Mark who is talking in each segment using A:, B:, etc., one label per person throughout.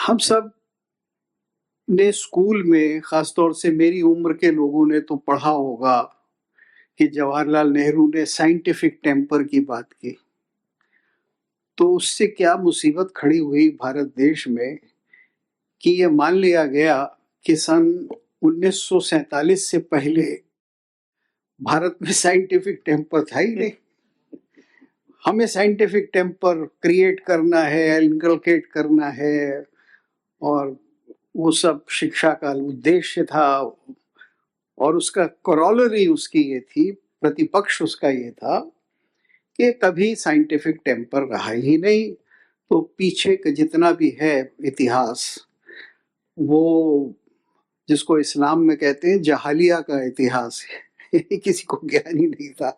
A: हम सब ने स्कूल में, खासतौर से मेरी उम्र के लोगों ने तो पढ़ा होगा कि जवाहरलाल नेहरू ने साइंटिफिक टेम्पर की बात की। तो उससे क्या मुसीबत खड़ी हुई भारत देश में कि ये मान लिया गया कि सन 1947 से पहले भारत में साइंटिफिक टेम्पर था ही नहीं। हमें साइंटिफिक टेम्पर क्रिएट करना है, इनकलकेट करना है, और वो सब शिक्षा का उद्देश्य था। और उसका कॉरोलरी उसकी ये थी, प्रतिपक्ष उसका ये था कि कभी साइंटिफिक टेम्पर रहा ही नहीं। तो पीछे का जितना भी है इतिहास, वो जिसको इस्लाम में कहते हैं जहालिया का इतिहास है। किसी को ज्ञान ही नहीं था,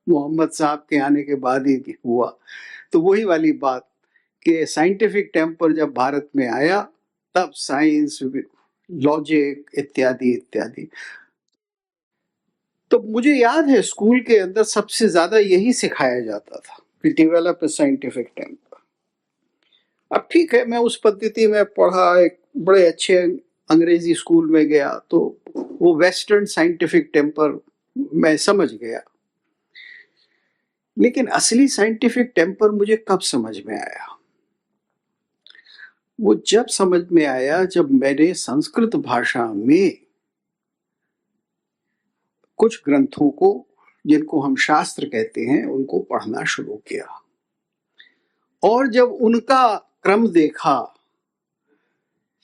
A: मोहम्मद साहब के आने के बाद ही हुआ। तो वही वाली बात कि साइंटिफिक टेम्पर जब भारत में आया तब साइंस, लॉजिक इत्यादि इत्यादि। तो मुझे याद है स्कूल के अंदर सबसे ज्यादा यही सिखाया जाता था कि डेवलप ए साइंटिफिक टेम्पर। अब ठीक है, मैं उस पद्धति में पढ़ा, एक बड़े अच्छे अंग्रेजी स्कूल में गया, तो वो वेस्टर्न साइंटिफिक टेम्पर मैं समझ गया। लेकिन असली साइंटिफिक टेम्पर मुझे कब समझ में आया? वो जब समझ में आया जब मैंने संस्कृत भाषा में कुछ ग्रंथों को, जिनको हम शास्त्र कहते हैं, उनको पढ़ना शुरू किया। और जब उनका क्रम देखा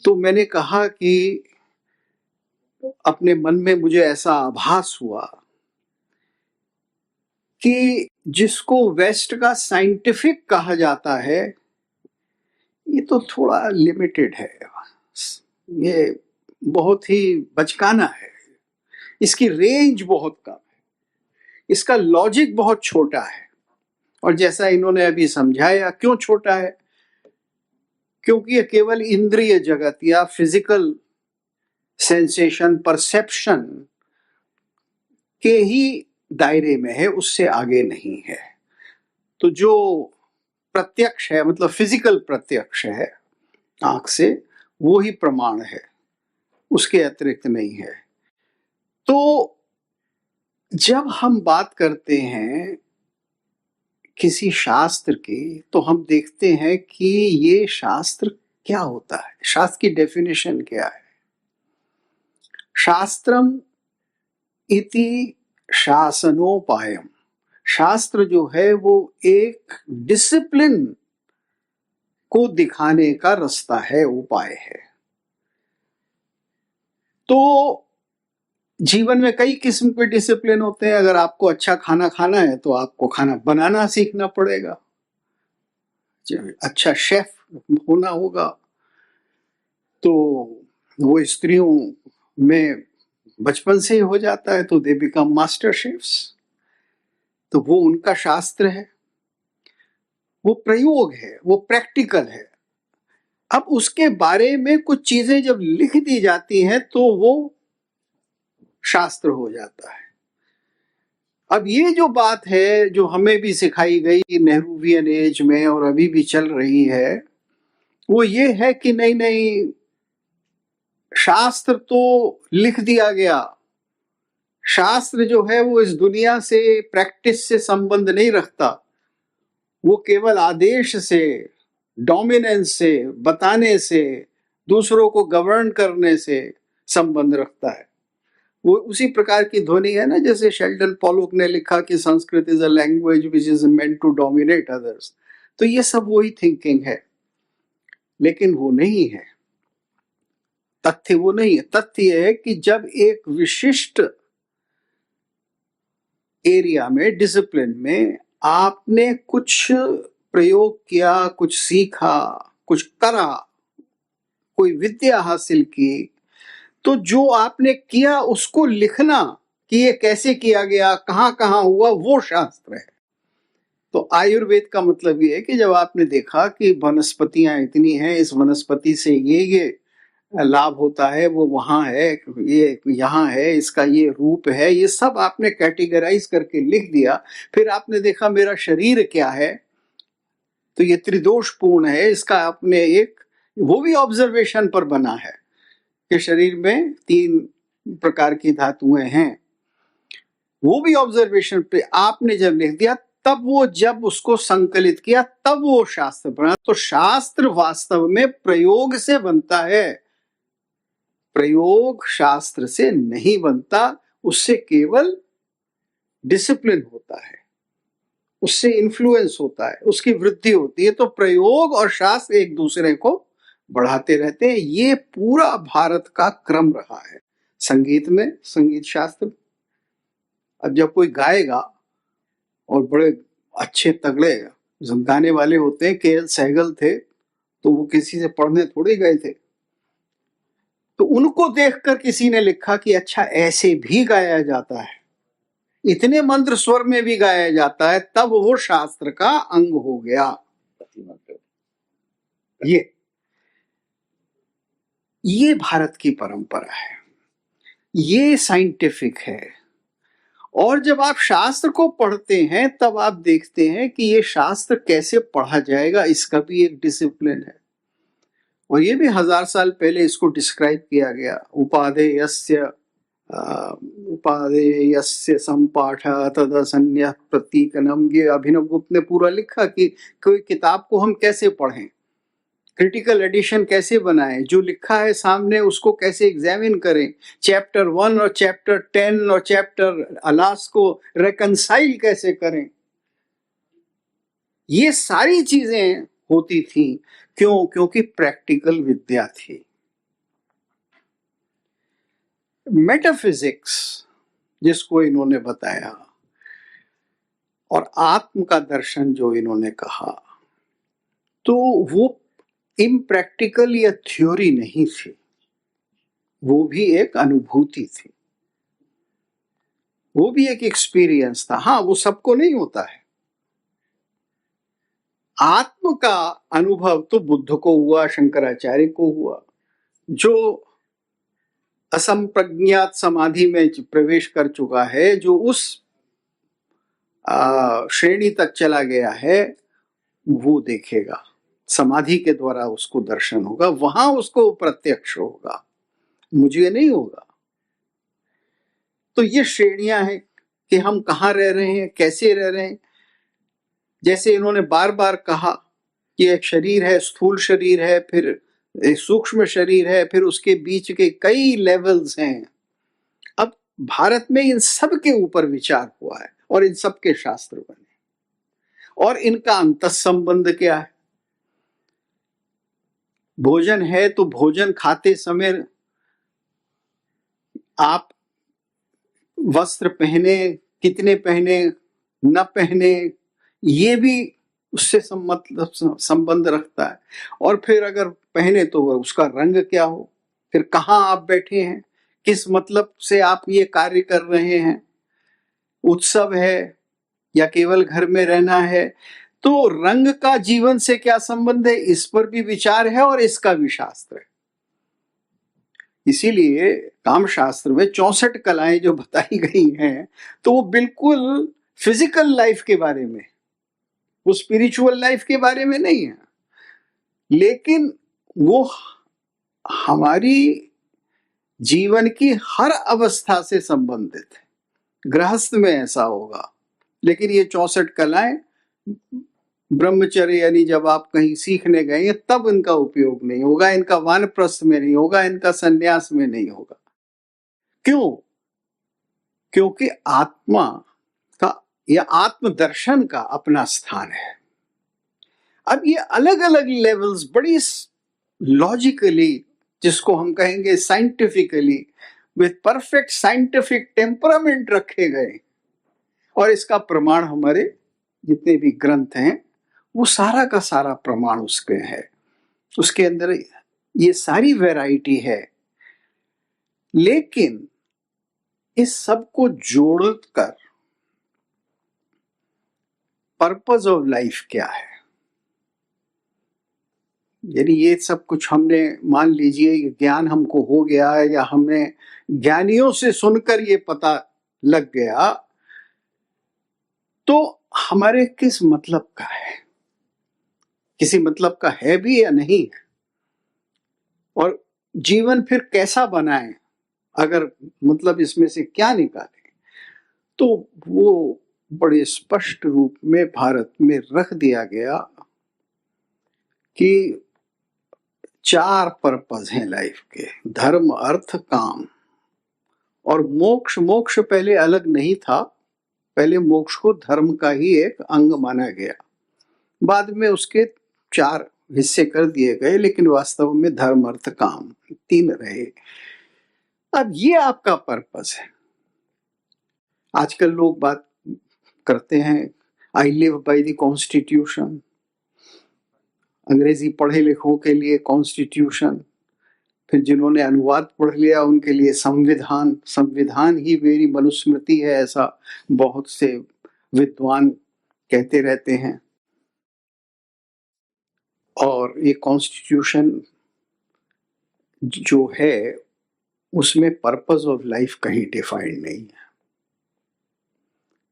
A: तो मैंने कहा कि अपने मन में मुझे ऐसा आभास हुआ कि जिसको वेस्ट का साइंटिफिक कहा जाता है, ये तो थोड़ा लिमिटेड है, ये बहुत ही बचकाना है, इसकी रेंज बहुत कम है, इसका लॉजिक बहुत छोटा है। और जैसा इन्होंने अभी समझाया, क्यों छोटा है? क्योंकि ये केवल इंद्रिय जगत या फिजिकल सेंसेशन, परसेप्शन के ही दायरे में है, उससे आगे नहीं है। तो जो प्रत्यक्ष है, मतलब फिजिकल प्रत्यक्ष है आंख से, वो ही प्रमाण है, उसके अतिरिक्त नहीं है। तो जब हम बात करते हैं किसी शास्त्र की, तो हम देखते हैं कि ये शास्त्र क्या होता है, शास्त्र की डेफिनेशन क्या है। शास्त्रम इति शासनोपायम। शास्त्र जो है वो एक डिसिप्लिन को दिखाने का रास्ता है, उपाय है। तो जीवन में कई किस्म के डिसिप्लिन होते हैं। अगर आपको अच्छा खाना खाना है तो आपको खाना बनाना सीखना पड़ेगा, अच्छा शेफ होना होगा। तो वो स्त्रियों में बचपन से ही हो जाता है, तो दे बिकम मास्टर शेफ्स। तो वो उनका शास्त्र है, वो प्रयोग है, वो प्रैक्टिकल है। अब उसके बारे में कुछ चीजें जब लिख दी जाती हैं तो वो शास्त्र हो जाता है। अब ये जो बात है, जो हमें भी सिखाई गई नेहरूवियन एज में और अभी भी चल रही है, वो ये है कि नहीं नहीं, शास्त्र तो लिख दिया गया, शास्त्र जो है वो इस दुनिया से, प्रैक्टिस से संबंध नहीं रखता, वो केवल आदेश से, डोमिनेंस से, बताने से, दूसरों को गवर्न करने से संबंध रखता है। वो उसी प्रकार की ध्वनि है ना, जैसे शेल्डन पॉलोक ने लिखा कि Sanskrit is a language which is meant to dominate others. तो ये सब वही थिंकिंग है, लेकिन वो नहीं है। तथ्य वो नहीं है। तथ्य यह है कि जब एक विशिष्ट एरिया में, डिसिप्लिन में आपने कुछ प्रयोग किया, कुछ सीखा, कुछ करा, कोई विद्या हासिल की, तो जो आपने किया उसको लिखना कि ये कैसे किया गया, कहां कहां हुआ, वो शास्त्र है। तो आयुर्वेद का मतलब ये है कि जब आपने देखा कि वनस्पतियां इतनी हैं, इस वनस्पति से ये लाभ होता है, वो वहां है, ये यहाँ है, इसका ये रूप है, ये सब आपने कैटेगराइज करके लिख दिया। फिर आपने देखा मेरा शरीर क्या है, तो ये त्रिदोषपूर्ण है, इसका आपने एक वो भी ऑब्जर्वेशन पर बना है कि शरीर में 3 प्रकार की धातुएं हैं। वो भी ऑब्जर्वेशन पे आपने जब लिख दिया, तब वो जब उसको संकलित किया तब वो शास्त्र बना। तो शास्त्र वास्तव में प्रयोग से बनता है, प्रयोग शास्त्र से नहीं बनता, उससे केवल डिसिप्लिन होता है, उससे इन्फ्लुएंस होता है, उसकी वृद्धि होती है। तो प्रयोग और शास्त्र एक दूसरे को बढ़ाते रहते हैं। ये पूरा भारत का क्रम रहा है संगीत में, संगीत शास्त्र। अब जब कोई गाएगा और बड़े अच्छे तगड़े गाने वाले होते हैं, के एल सहगल थे, तो वो किसी से पढ़ने थोड़े गए थे, तो उनको देखकर किसी ने लिखा कि अच्छा ऐसे भी गाया जाता है, इतने मंत्र स्वर में भी गाया जाता है, तब वो शास्त्र का अंग हो गया। ये भारत की परंपरा है, ये साइंटिफिक है। और जब आप शास्त्र को पढ़ते हैं तब आप देखते हैं कि ये शास्त्र कैसे पढ़ा जाएगा, इसका भी एक डिसिप्लिन है। और ये भी 1000 साल पहले इसको डिस्क्राइब किया गया। उपादेयस्य संपाठ तदसन्यः प्रतीकनम, ये अभिनव गुप्त ने पूरा लिखा कि कोई किताब को हम कैसे पढ़ें, क्रिटिकल एडिशन कैसे बनाएं, जो लिखा है सामने उसको कैसे एग्जामिन करें, चैप्टर 1 और चैप्टर 10 और चैप्टर लास्ट को रेकंसाइल कैसे करें। ये सारी चीजें होती थी। क्यों? क्योंकि प्रैक्टिकल विद्या थी। मेटाफिजिक्स जिसको इन्होंने बताया और आत्म का दर्शन जो इन्होंने कहा, तो वो इम्प्रैक्टिकल या थ्योरी नहीं थी, वो भी एक अनुभूति थी, वो भी एक एक्सपीरियंस था। हाँ, वो सबको नहीं होता है। आत्म का अनुभव तो बुद्ध को हुआ, शंकराचार्य को हुआ, जो असंप्रज्ञात समाधि में प्रवेश कर चुका है, जो उस श्रेणी तक चला गया है, वो देखेगा। समाधि के द्वारा उसको दर्शन होगा, वहां उसको प्रत्यक्ष होगा, मुझे नहीं होगा। तो ये श्रेणियां हैं कि हम कहाँ रह रहे हैं, कैसे रह रहे हैं। जैसे इन्होंने बार बार कहा कि एक शरीर है, स्थूल शरीर है, फिर एक सूक्ष्म शरीर है, फिर उसके बीच के कई लेवल्स हैं। अब भारत में इन सब के ऊपर विचार हुआ है और इन सब के शास्त्र बने, और इनका अंतःसंबंध क्या है। भोजन है तो भोजन खाते समय आप वस्त्र पहने, कितने पहने, न पहने, ये भी उससे मतलब संबंध रखता है। और फिर अगर पहने तो उसका रंग क्या हो, फिर कहाँ आप बैठे हैं, किस मतलब से आप ये कार्य कर रहे हैं, उत्सव है या केवल घर में रहना है। तो रंग का जीवन से क्या संबंध है, इस पर भी विचार है और इसका भी शास्त्र है। इसीलिए काम शास्त्र में 64 कलाएं जो बताई गई हैं, तो वो बिल्कुल फिजिकल लाइफ के बारे में, वो स्पिरिचुअल लाइफ के बारे में नहीं है, लेकिन वो हमारी जीवन की हर अवस्था से संबंधित है। गृहस्थ में ऐसा होगा, लेकिन ये 64 कलाएं ब्रह्मचर्य यानी जब आप कहीं सीखने गए तब इनका उपयोग नहीं होगा, इनका वानप्रस्थ में नहीं होगा, इनका संन्यास में नहीं होगा। क्यों? क्योंकि आत्मा का या आत्मदर्शन का अपना स्थान है। अब ये अलग अलग लेवल्स बड़ी लॉजिकली, जिसको हम कहेंगे scientifically, with perfect scientific temperament रखे गए, और इसका प्रमाण हमारे जितने भी ग्रंथ हैं वो सारा का सारा प्रमाण उसके है। उसके अंदर ये सारी वैरायटी है। लेकिन इस सब को जोड़कर पर्पस ऑफ लाइफ क्या है, यानी ये सब कुछ हमने, मान लीजिए ज्ञान हमको हो गया है या हमें ज्ञानियों से सुनकर ये पता लग गया, तो हमारे किस मतलब का है, किसी मतलब का है भी या नहीं है। और जीवन फिर कैसा बनाएं, अगर मतलब इसमें से क्या निकालें, तो वो बड़े स्पष्ट रूप में भारत में रख दिया गया कि 4 पर्पस हैं लाइफ के, धर्म अर्थ काम और मोक्ष। मोक्ष पहले अलग नहीं था, पहले मोक्ष को धर्म का ही एक अंग माना गया, बाद में उसके 4 हिस्से कर दिए गए, लेकिन वास्तव में धर्म अर्थ काम 3 रहे। अब ये आपका पर्पस है। आजकल लोग बात करते हैं I live by the constitution, अंग्रेजी पढ़े लिखों के लिए कॉन्स्टिट्यूशन, फिर जिन्होंने अनुवाद पढ़ लिया उनके लिए संविधान। संविधान ही मेरी मनुस्मृति है, ऐसा बहुत से विद्वान कहते रहते हैं। और ये कॉन्स्टिट्यूशन जो है उसमें पर्पस ऑफ लाइफ कहीं डिफाइंड नहीं है।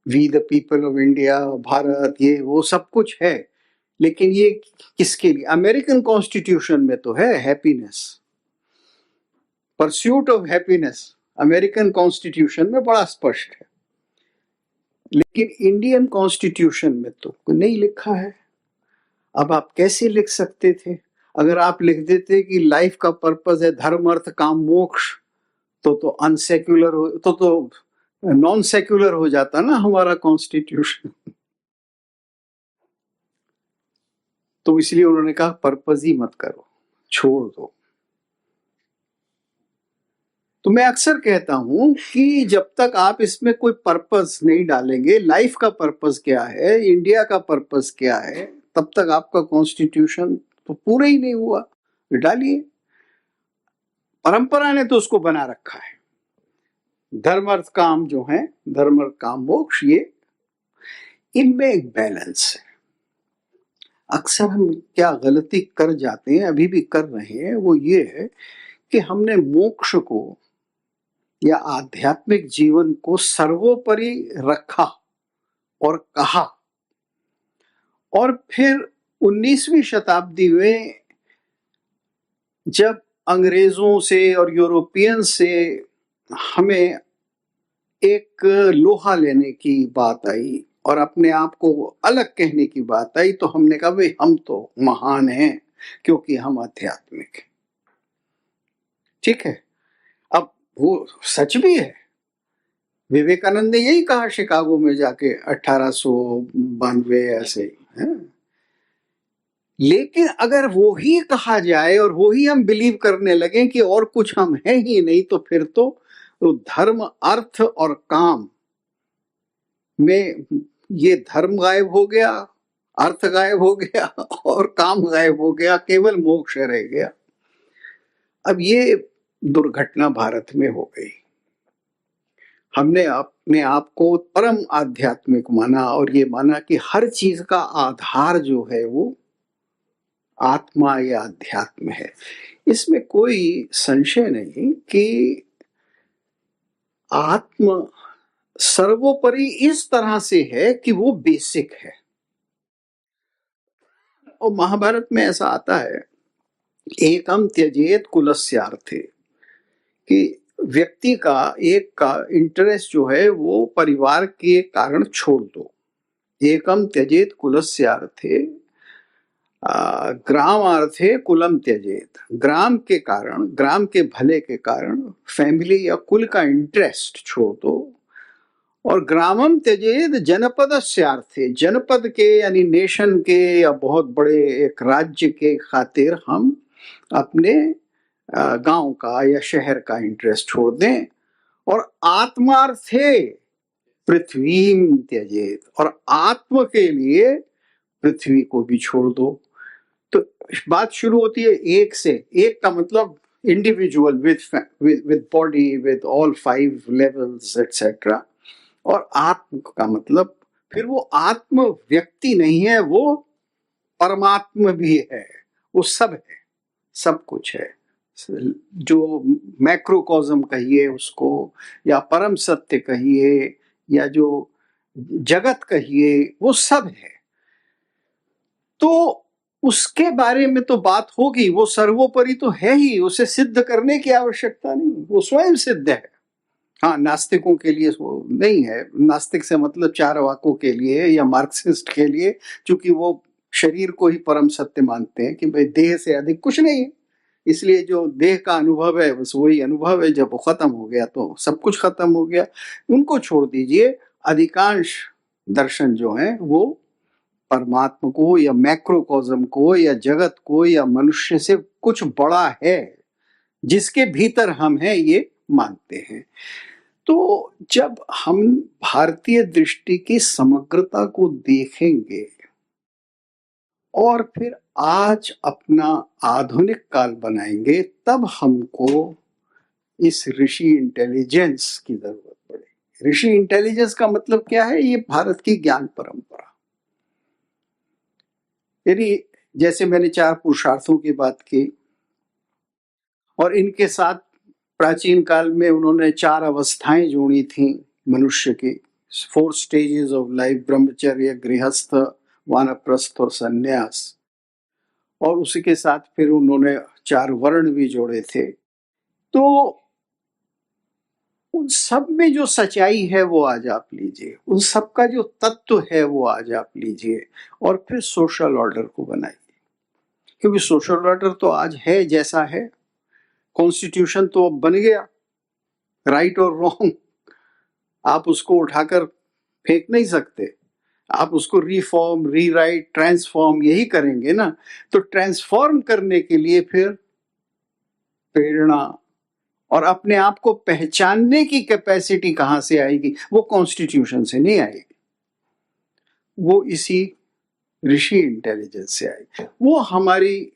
A: We the people of India, Bharat, ये वो सब कुछ है, लेकिन ये किसके लिए? अमेरिकन कॉन्स्टिट्यूशन में तो है happiness, pursuit of happiness American constitution में बड़ा स्पष्ट है, लेकिन इंडियन कॉन्स्टिट्यूशन में तो नहीं लिखा है। अब आप कैसे लिख सकते थे? अगर आप लिख देते कि लाइफ का पर्पस है धर्म अर्थ काम मोक्ष, तो अनसेक्युलर हो, तो नॉन सेक्युलर हो जाता ना हमारा कॉन्स्टिट्यूशन। तो इसलिए उन्होंने कहा पर्पस ही मत करो, छोड़ दो। तो मैं अक्सर कहता हूं कि जब तक आप इसमें कोई पर्पस नहीं डालेंगे, लाइफ का पर्पस क्या है, इंडिया का पर्पस क्या है, तब तक आपका कॉन्स्टिट्यूशन तो पूरा ही नहीं हुआ। डालिए, परंपरा ने तो उसको बना रखा है, धर्म अर्थ काम जो है, धर्म अर्थ काम मोक्ष, ये इनमें एक बैलेंस है। अक्सर हम क्या गलती कर जाते हैं, अभी भी कर रहे हैं, वो ये है कि हमने मोक्ष को या आध्यात्मिक जीवन को सर्वोपरि रखा और कहा, और फिर 19वीं शताब्दी में जब अंग्रेजों से और यूरोपियन से हमें एक लोहा लेने की बात आई और अपने आप को अलग कहने की बात आई, तो हमने कहा भाई हम तो महान हैं क्योंकि हम आध्यात्मिक हैं। ठीक है, अब वो सच भी है। विवेकानंद ने यही कहा शिकागो में जाके 1892 ऐसे है। लेकिन अगर वो ही कहा जाए और वो ही हम बिलीव करने लगे कि और कुछ हम हैं ही नहीं, तो फिर तो धर्म अर्थ और काम में ये धर्म गायब हो गया, अर्थ गायब हो गया और काम गायब हो गया, केवल मोक्ष रह गया। अब ये दुर्घटना भारत में हो गई। हमने अपने आप को परम आध्यात्मिक माना और ये माना कि हर चीज का आधार जो है वो आत्मा या अध्यात्म है। इसमें कोई संशय नहीं कि आत्म सर्वोपरि इस तरह से है कि वो बेसिक है। और महाभारत में ऐसा आता है, एकम त्यजेत कुलस्यार्थे, कि व्यक्ति का एक का इंटरेस्ट जो है वो परिवार के कारण छोड़ दो। एकम त्यजेत कुलस्यार्थे ग्रामार्थे कुलम त्यजेत, ग्राम के कारण, ग्राम के भले के कारण फैमिली या कुल का इंटरेस्ट छोड़ दो। और ग्रामम त्यजेत जनपदस्यार्थे, जनपद के यानी नेशन के या बहुत बड़े एक राज्य के खातिर हम अपने गांव का या शहर का इंटरेस्ट छोड़ दें। और आत्मार्थे पृथ्वी त्यजेत, और आत्म के लिए पृथ्वी को भी छोड़ दो। तो बात शुरू होती है एक से। एक का मतलब individual with body, with all 5 levels etcetera. और आत्म का मतलब फिर वो आत्म व्यक्ति नहीं है, वो परमात्मा भी है, वो सब है, सब कुछ है। जो मैक्रोकॉज्म कहिए उसको, या परम सत्य कहिए, या जो जगत कहिए, वो सब है। तो उसके बारे में तो बात होगी, वो सर्वोपरि तो है ही, उसे सिद्ध करने की आवश्यकता नहीं, वो स्वयं सिद्ध है। हाँ, नास्तिकों के लिए वो नहीं है, नास्तिक से मतलब चारवाकों के लिए या मार्क्सिस्ट के लिए, क्योंकि वो शरीर को ही परम सत्य मानते हैं कि भाई देह से अधिक कुछ नहीं है, इसलिए जो देह का अनुभव है बस वही अनुभव है, जब वो खत्म हो गया तो सब कुछ खत्म हो गया। उनको छोड़ दीजिए, अधिकांश दर्शन जो है वो परमात्मा को या मैक्रोकॉज्म को या जगत को या मनुष्य से कुछ बड़ा है जिसके भीतर हम हैं ये मानते हैं। तो जब हम भारतीय दृष्टि की समग्रता को देखेंगे और फिर आज अपना आधुनिक काल बनाएंगे, तब हमको इस ऋषि इंटेलिजेंस की जरूरत पड़ेगी। ऋषि इंटेलिजेंस का मतलब क्या है? ये भारत की ज्ञान परंपरा। यदि जैसे मैंने 4 पुरुषार्थों की बात की और इनके साथ प्राचीन काल में उन्होंने 4 अवस्थाएं जोड़ी थी मनुष्य की, 4 स्टेजेस ऑफ लाइफ, ब्रह्मचर्य, गृहस्थ, वानप्रस्थ और संन्यास, और उसी के साथ फिर उन्होंने 4 वर्ण भी जोड़े थे। तो उन सब में जो सच्चाई है वो आज आप लीजिए, उन सब का जो तत्व है वो आज आप लीजिए और फिर सोशल ऑर्डर को बनाइए। क्योंकि सोशल ऑर्डर तो आज है जैसा है, कॉन्स्टिट्यूशन तो अब बन गया, राइट और रॉन्ग आप उसको उठाकर फेंक नहीं सकते, आप उसको रिफॉर्म, रीराइट, ट्रांसफॉर्म यही करेंगे ना। तो ट्रांसफॉर्म करने के लिए फिर प्रेरणा और अपने आप को पहचानने की कैपेसिटी कहां से आएगी? वो कॉन्स्टिट्यूशन से नहीं आएगी, वो इसी ऋषि इंटेलिजेंस से आएगी। वो हमारी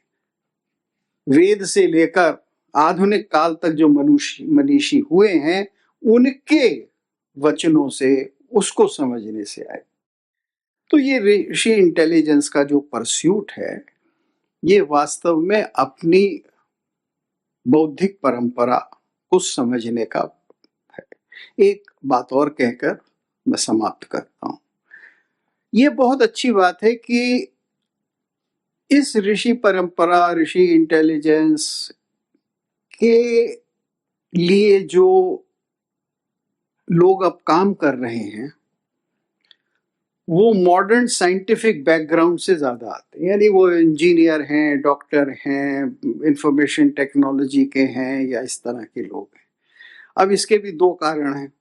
A: वेद से लेकर आधुनिक काल तक जो मनीषी हुए हैं उनके वचनों से, उसको समझने से आए। तो ये ऋषि इंटेलिजेंस का जो परस्यूट है ये वास्तव में अपनी बौद्धिक परंपरा को समझने का है। एक बात और कहकर मैं समाप्त करता हूं। ये बहुत अच्छी बात है कि इस ऋषि परंपरा, ऋषि इंटेलिजेंस के लिए जो लोग अब काम कर रहे हैं वो मॉडर्न साइंटिफिक बैकग्राउंड से ज्यादा आते हैं, यानी वो इंजीनियर हैं, डॉक्टर हैं, इंफॉर्मेशन टेक्नोलॉजी के हैं या इस तरह के लोग हैं। अब इसके भी 2 कारण हैं।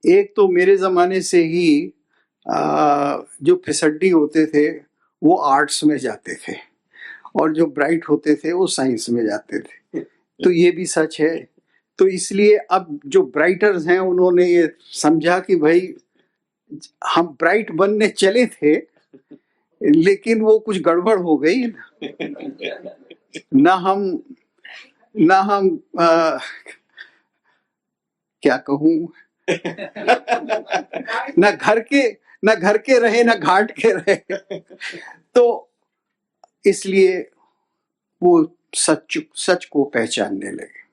A: एक तो मेरे जमाने से ही जो फिसड्डी होते थे वो आर्ट्स में जाते थे और जो ब्राइट होते थे वो साइंस में जाते थे, तो ये भी सच है। तो इसलिए अब जो ब्राइटर्स हैं उन्होंने ये समझा कि भाई हम ब्राइट बनने चले थे लेकिन वो कुछ गड़बड़ हो गई ना हम क्या कहूं ना घर के रहे ना घाट के रहे। तो इसलिए वो सच को पहचानने लगे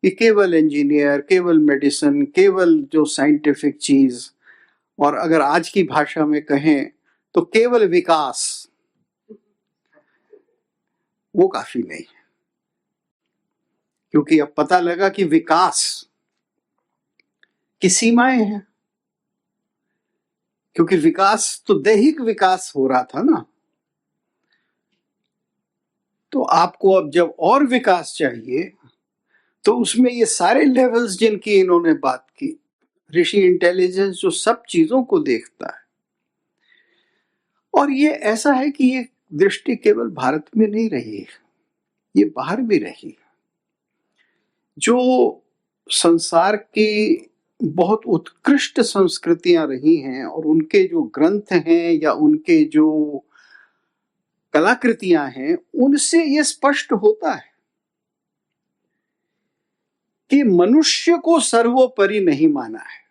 A: कि केवल इंजीनियर, केवल मेडिसिन, केवल जो साइंटिफिक चीज, और अगर आज की भाषा में कहें तो केवल विकास, वो काफी नहीं। क्योंकि अब पता लगा कि विकास की सीमाएं हैं, क्योंकि विकास तो दैहिक विकास हो रहा था ना। तो आपको अब जब और विकास चाहिए तो उसमें ये सारे लेवल्स जिनकी इन्होंने बात की, ऋषि इंटेलिजेंस जो सब चीजों को देखता है, और ये ऐसा है कि ये दृष्टि केवल भारत में नहीं रही, ये बाहर भी रही। जो संसार की बहुत उत्कृष्ट संस्कृतियां रही हैं और उनके जो ग्रंथ हैं या उनके जो कलाकृतियां हैं उनसे ये स्पष्ट होता है कि मनुष्य को सर्वोपरि नहीं माना है।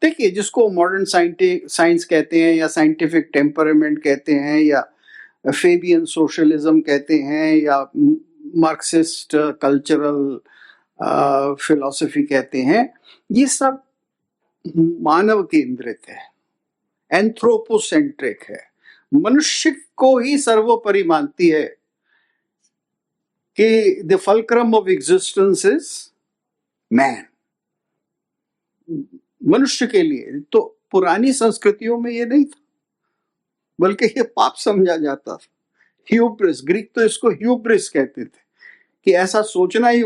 A: देखिए, जिसको मॉडर्न साइंस कहते हैं या साइंटिफिक टेम्परामेंट कहते हैं या फेबियन सोशलिज्म कहते हैं या मार्क्सिस्ट कल्चरल फिलॉसफी कहते हैं, ये सब मानव केंद्रित है, एंथ्रोपोसेंट्रिक है। मनुष्य को ही सर्वोपरि मानती है कि the fulcrum of existence is man, मनुष्य के लिए। तो पुरानी संस्कृतियों में ये नहीं था, बल्कि ये पाप समझा जाता था। ह्यूब्रिस, ग्रीक तो इसको ह्यूब्रिस कहते थे, कि ऐसा सोचना ही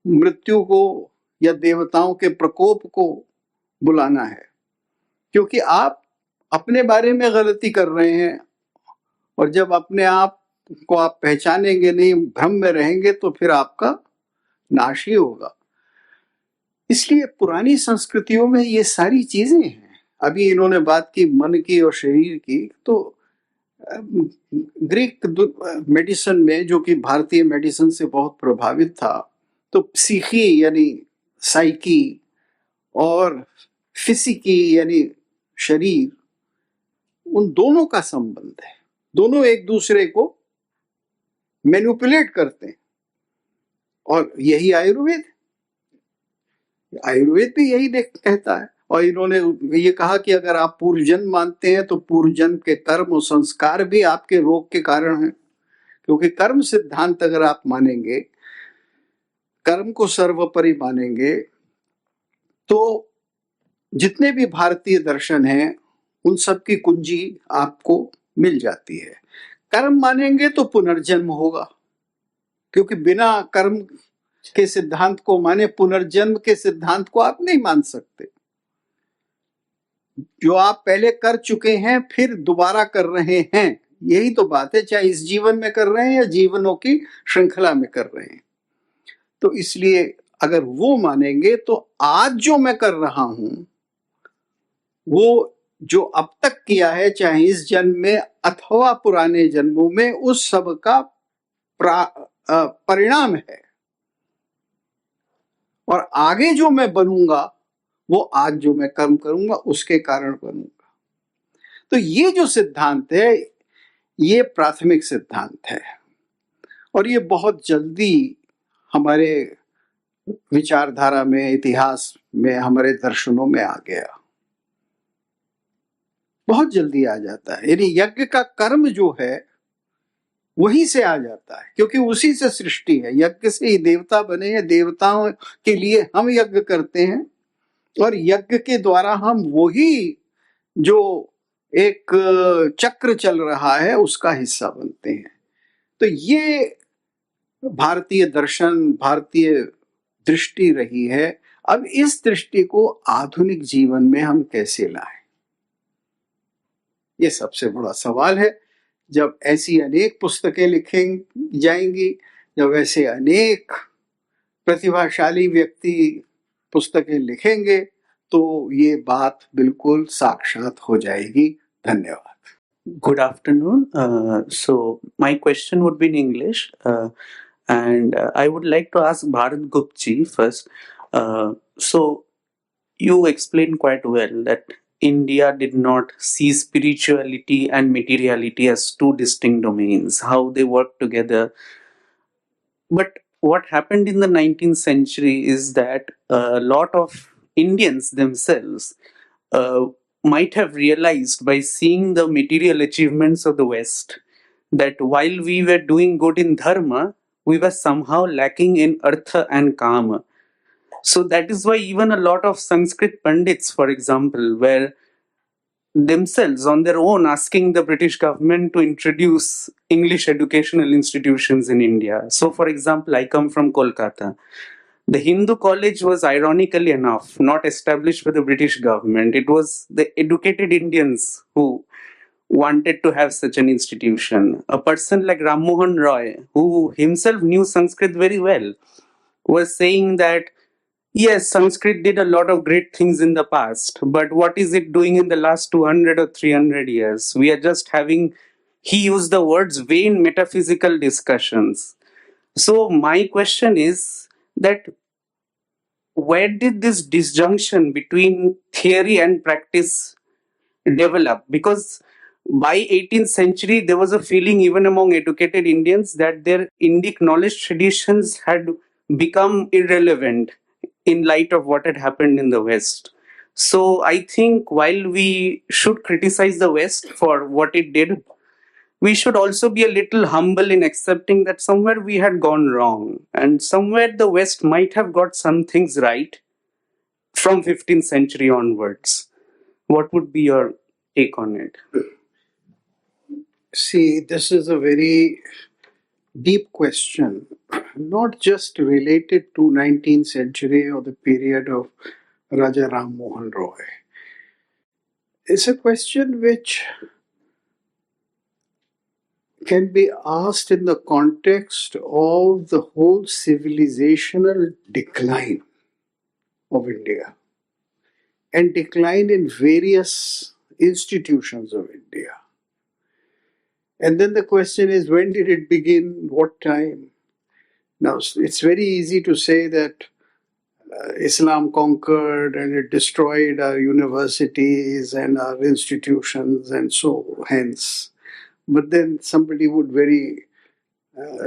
A: मृत्यु को या देवताओं के प्रकोप को बुलाना है, क्योंकि आप अपने बारे में गलती कर रहे हैं, और जब अपने आप को आप पहचानेंगे नहीं, भ्रम में रहेंगे, तो फिर आपका नाश ही होगा। इसलिए पुरानी संस्कृतियों में ये सारी चीजें हैं। अभी इन्होंने बात की मन की और शरीर की, तो ग्रीक मेडिसिन में, जो कि भारतीय मेडिसिन से बहुत प्रभावित था, तो पसीखी यानी साइकी और फिजिकी यानी शरीर, उन दोनों का संबंध है। दोनों एक दूसरे को मैनिपुलेट करते हैं, और यही आयुर्वेद भी यही कहता है। और इन्होंने ये कहा कि अगर आप पूर्व जन्म मानते हैं तो पूर्व जन्म के कर्म और संस्कार भी आपके रोग के कारण हैं, क्योंकि कर्म सिद्धांत अगर आप मानेंगे, कर्म को सर्वोपरि मानेंगे, तो जितने भी भारतीय दर्शन हैं उन सब की कुंजी आपको मिल जाती है। कर्म मानेंगे तो पुनर्जन्म होगा, क्योंकि बिना कर्म के सिद्धांत को माने पुनर्जन्म के सिद्धांत को आप नहीं मान सकते। जो आप पहले कर चुके हैं फिर दोबारा कर रहे हैं, यही तो बात है, चाहे इस जीवन में कर रहे हैं या जीवनों की श्रृंखला में कर रहे हैं। तो इसलिए अगर वो मानेंगे तो आज जो मैं कर रहा हूं, वो जो अब तक किया है, चाहे इस जन्म में अथवा पुराने जन्मों में, उस सब का परिणाम है। और आगे जो मैं बनूंगा वो आज जो मैं कर्म करूंगा उसके कारण बनूंगा। तो ये जो सिद्धांत है, ये प्राथमिक सिद्धांत है, और ये बहुत जल्दी हमारे विचारधारा में, इतिहास में, हमारे दर्शनों में आ गया, बहुत जल्दी आ जाता है। यानी यज्ञ का कर्म जो है वहीं से आ जाता है, क्योंकि उसी से सृष्टि है। यज्ञ से ही देवता बने हैं, देवताओं के लिए हम यज्ञ करते हैं, और यज्ञ के द्वारा हम वही जो एक चक्र चल रहा है उसका हिस्सा बनते हैं। तो ये भारतीय दर्शन, भारतीय दृष्टि रही है। अब इस दृष्टि को आधुनिक जीवन में हम कैसे लाएं, ये सबसे बड़ा सवाल है। जब ऐसी अनेक पुस्तकें लिखें जाएंगी, जब ऐसे अनेक प्रतिभाशाली व्यक्ति पुस्तकें लिखेंगे, तो ये बात बिल्कुल साक्षात हो जाएगी। धन्यवाद।
B: Good afternoon. So my question would be in English, and I would like to ask Bharat Gupta first. So you explained quite well that India did not see spirituality and materiality as two distinct domains, how they work together. But what happened in the 19th century is that a lot of Indians themselves might have realized by seeing the material achievements of the West that while we were doing good in dharma, we were somehow lacking in artha and kama. So that is why even a lot of Sanskrit Pandits, for example, were themselves on their own asking the British government to introduce English educational institutions in India. So, for example, I come from Kolkata. The Hindu college was, ironically enough, not established by the British government. It was the educated Indians who wanted to have such an institution. A person like Ram Mohan Roy, who himself knew Sanskrit very well, was saying that, yes, Sanskrit did a lot of great things in the past, but what is it doing in the last 200 or 300 years? We are just having, he used the words, vain metaphysical discussions. So my question is that where did this disjunction between theory and practice develop? Because by 18th century, there was a feeling even among educated Indians that their Indic knowledge traditions had become irrelevant in light of what had happened in the West. So I think while we should criticize the West for what it did, we should also be a little humble in accepting that somewhere we had gone wrong and somewhere the West might have got some things right from 15th century onwards. What would be your take on it?
A: See, this is a very deep question, not just related to 19th century or the period of Raja Ram Mohan Roy. It's a question which can be asked in the context of the whole civilizational decline of India and decline in various institutions of India. And then the question is, when did it begin? What time? Now, it's very easy to say that Islam conquered and it destroyed our universities and our institutions and so hence. But then somebody would very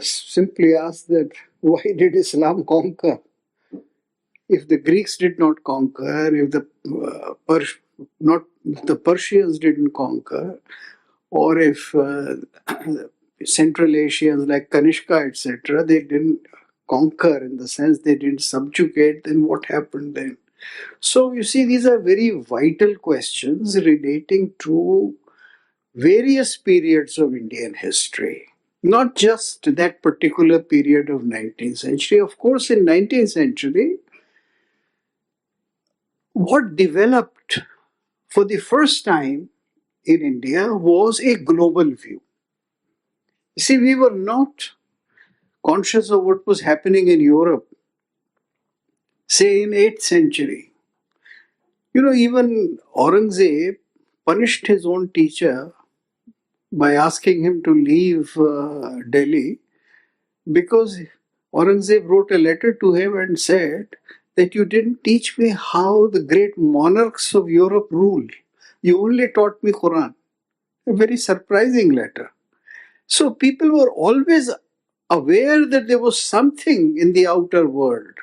A: simply ask that why did Islam conquer? If the Greeks did not conquer, if not the Persians didn't conquer, or if Central Asians like Kanishka, etc., they didn't conquer in the sense they didn't subjugate, then what happened then? So you see, these are very vital questions relating to various periods of Indian history. Not just that particular period of 19th century. Of course, in 19th century, what developed for the first time in India was a global view. You see, we were not conscious of what was happening in Europe, say in 8th century. Even Aurangzeb punished his own teacher by asking him to leave Delhi because Aurangzeb wrote a letter to him and said that you didn't teach me how the great monarchs of Europe ruled. You only taught me Quran. A very surprising letter. So people were always aware that there was something in the outer world.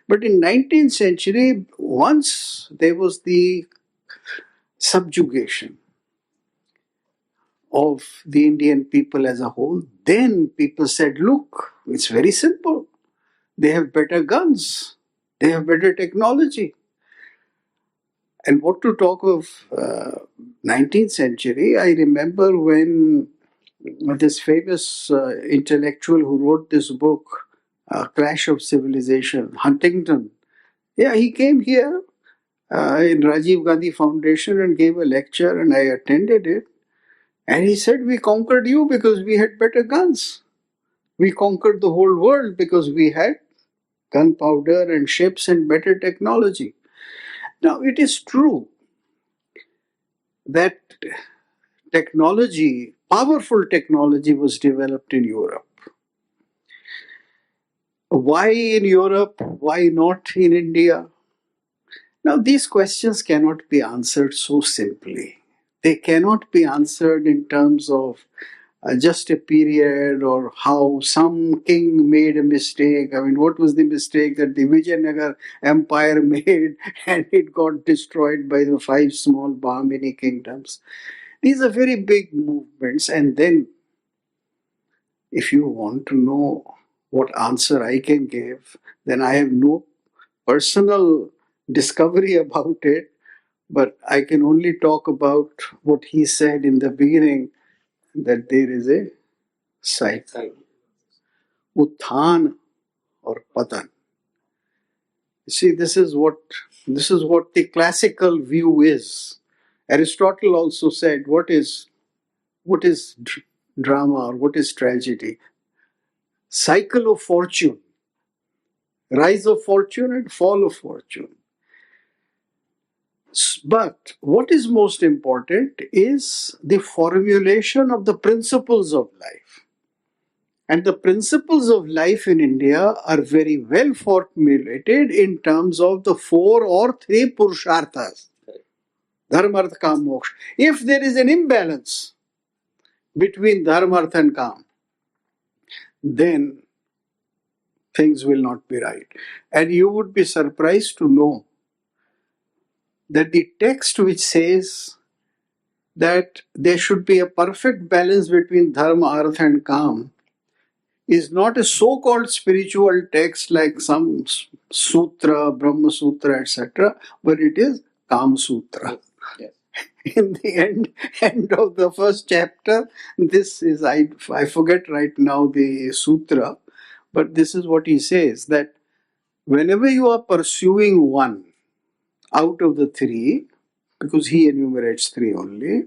A: But in 19th century, once there was the subjugation of the Indian people as a whole, then people said, look, it's very simple. They have better guns. They have better technology. And what to talk of 19th century, I remember when this famous intellectual who wrote this book, Clash of Civilization, Huntington, yeah, he came here in Rajiv Gandhi Foundation and gave a lecture and I attended it. And he said, we conquered you because we had better guns. We conquered the whole world because we had gunpowder and ships and better technology. Now, it is true that technology, powerful technology, was developed in Europe. Why in Europe? Why not in India? Now, these questions cannot be answered so simply. They cannot be answered in terms of just a period or how some king made a mistake. I mean, what was the mistake that the Vijayanagar Empire made and it got destroyed by the 5 small Bahmani kingdoms? These are very big movements. And then, if you want to know what answer I can give, then I have no personal discovery about it, but I can only talk about what he said in the beginning, that there is a cycle, uthan or patan. See, this is what the classical view is. Aristotle also said, what is drama or what is tragedy? Cycle of fortune, rise of fortune and fall of fortune. But what is most important is the formulation of the principles of life. And the principles of life in India are very well formulated in terms of the 4 or 3 purusharthas. Dharma, artha, kam, moksha. If there is an imbalance between dharma, artha and kam, then things will not be right. And you would be surprised to know that the text which says that there should be a perfect balance between dharma, artha and kam is not a so-called spiritual text like some sutra, Brahma Sutra, etc., but it is Kam Sutra.
B: Yes.
A: In the end of the first chapter, this is, I forget right now the sutra, but this is what he says, that whenever you are pursuing one out of the three, because he enumerates three only,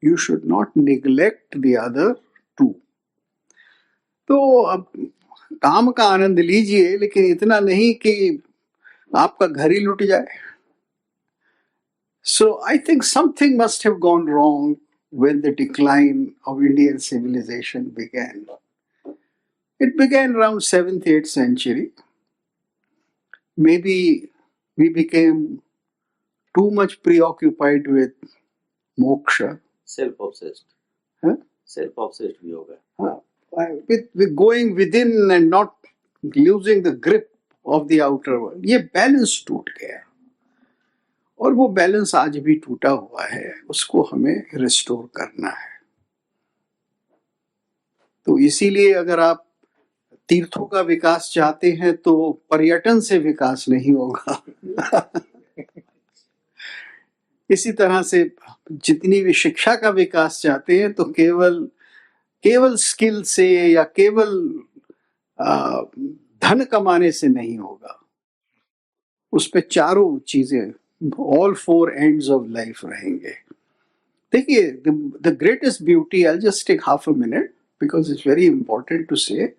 A: you should not neglect the other two. तो अब काम का आनंद लीजिए, लेकिन इतना नहीं कि आपका घर ही लुट जाए. So I think something must have gone wrong when the decline of Indian civilization began. It began around 7th, 8th century. Maybe we became too much preoccupied with moksha.
B: Self-obsessed.
A: Huh?
B: Self-obsessed भी होगा.
A: With going within and not losing the grip of the outer world. ये balance टूट गया और वो balance आज भी टूटा हुआ है, उसको हमें रिस्टोर करना है. तो इसीलिए अगर आप तीर्थों का विकास चाहते हैं तो पर्यटन से विकास नहीं होगा. इसी तरह से जितनी भी शिक्षा का विकास चाहते हैं तो केवल स्किल से या केवल धन कमाने से नहीं होगा. उस पे चारों चीजें, all four ends of life रहेंगे. देखिए, the greatest beauty, I just take half a minute because it's very important to say.